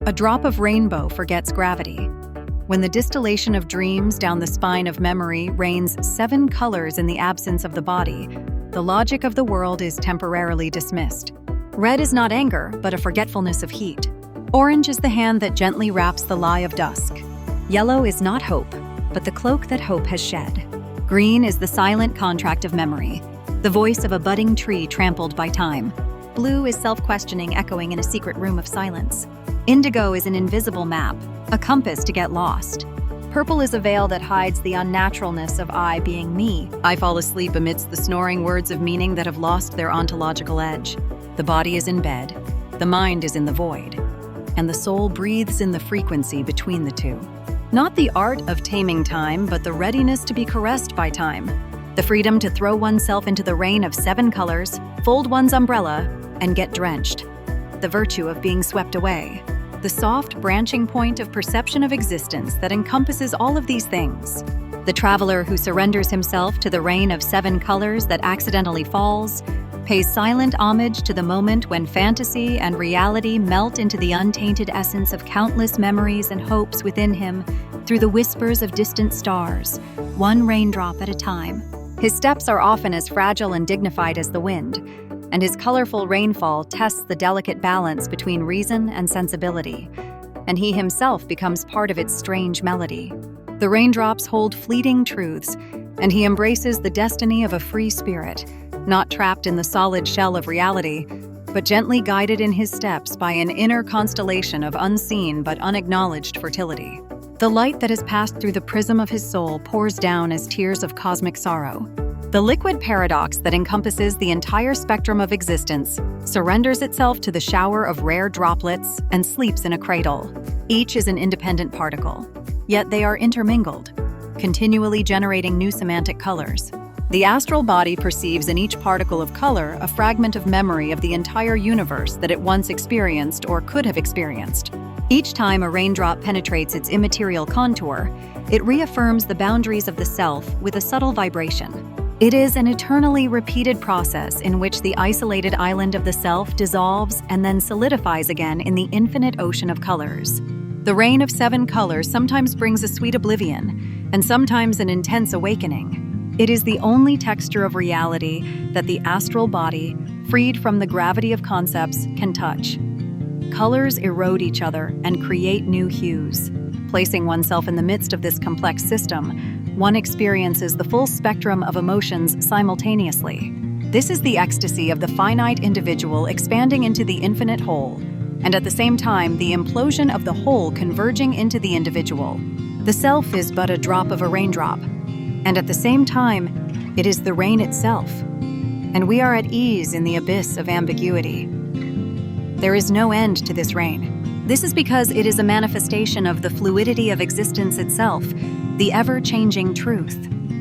A drop of rainbow forgets gravity. When the distillation of dreams down the spine of memory rains 7 colors in the absence of the body, the logic of the world is temporarily dismissed. Red is not anger, but a forgetfulness of heat. Orange is the hand that gently wraps the lie of dusk. Yellow is not hope, but the cloak that hope has shed. Green is the silent contract of memory, the voice of a budding tree trampled by time. Blue is self-questioning echoing in a secret room of silence. Indigo is an invisible map, a compass to get lost. Purple is a veil that hides the unnaturalness of I being me. I fall asleep amidst the snoring words of meaning that have lost their ontological edge. The body is in bed, the mind is in the void, and the soul breathes in the frequency between the two. Not the art of taming time, but the readiness to be caressed by time. The freedom to throw oneself into the rain of 7 colors, fold one's umbrella, and get drenched. The virtue of being swept away. The soft branching point of perception of existence that encompasses all of these things. The traveler who surrenders himself to the rain of 7 colors that accidentally falls, pays silent homage to the moment when fantasy and reality melt into the untainted essence of countless memories and hopes within him through the whispers of distant stars, one raindrop at a time. His steps are often as fragile and dignified as the wind, and his colorful rainfall tests the delicate balance between reason and sensibility, and he himself becomes part of its strange melody. The raindrops hold fleeting truths, and he embraces the destiny of a free spirit, not trapped in the solid shell of reality, but gently guided in his steps by an inner constellation of unseen but unacknowledged fertility. The light that has passed through the prism of his soul pours down as tears of cosmic sorrow. The liquid paradox that encompasses the entire spectrum of existence surrenders itself to the shower of rare droplets and sleeps in a cradle. Each is an independent particle, yet they are intermingled, continually generating new semantic colors. The astral body perceives in each particle of color a fragment of memory of the entire universe that it once experienced or could have experienced. Each time a raindrop penetrates its immaterial contour, it reaffirms the boundaries of the self with a subtle vibration. It is an eternally repeated process in which the isolated island of the self dissolves and then solidifies again in the infinite ocean of colors. The rain of 7 colors sometimes brings a sweet oblivion, and sometimes an intense awakening. It is the only texture of reality that the astral body, freed from the gravity of concepts, can touch. Colors erode each other and create new hues. Placing oneself in the midst of this complex system, one experiences the full spectrum of emotions simultaneously. This is the ecstasy of the finite individual expanding into the infinite whole, and at the same time, the implosion of the whole converging into the individual. The self is but a drop of a raindrop, and at the same time, it is the rain itself, and we are at ease in the abyss of ambiguity. There is no end to this rain. This is because it is a manifestation of the fluidity of existence itself, the ever-changing truth.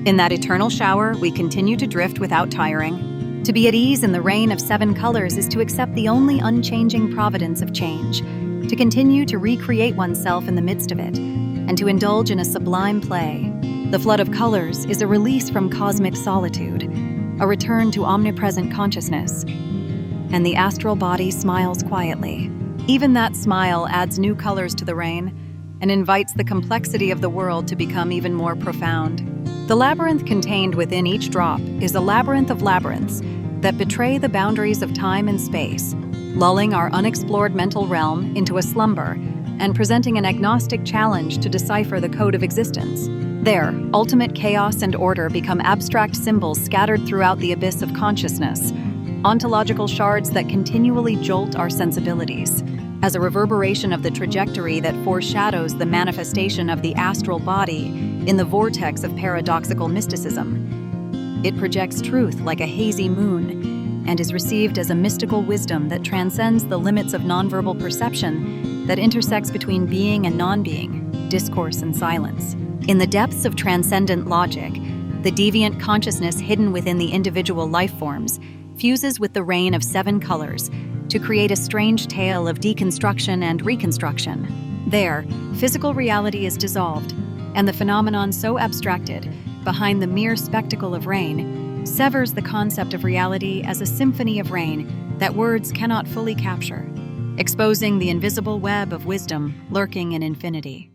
In that eternal shower, we continue to drift without tiring. To be at ease in the rain of 7 colors is to accept the only unchanging providence of change, to continue to recreate oneself in the midst of it, and to indulge in a sublime play. The flood of colors is a release from cosmic solitude, a return to omnipresent consciousness. And the astral body smiles quietly. Even that smile adds new colors to the rain and invites the complexity of the world to become even more profound. The labyrinth contained within each drop is a labyrinth of labyrinths that betray the boundaries of time and space, lulling our unexplored mental realm into a slumber and presenting an agnostic challenge to decipher the code of existence. There, ultimate chaos and order become abstract symbols scattered throughout the abyss of consciousness, ontological shards that continually jolt our sensibilities. As a reverberation of the trajectory that foreshadows the manifestation of the astral body in the vortex of paradoxical mysticism, it projects truth like a hazy moon and is received as a mystical wisdom that transcends the limits of nonverbal perception that intersects between being and non-being, discourse and silence. In the depths of transcendent logic, the deviant consciousness hidden within the individual life forms fuses with the rain of 7 colors to create a strange tale of deconstruction and reconstruction. There, physical reality is dissolved, and the phenomenon so abstracted behind the mere spectacle of rain severs the concept of reality as a symphony of rain that words cannot fully capture. exposing the invisible web of wisdom lurking in infinity.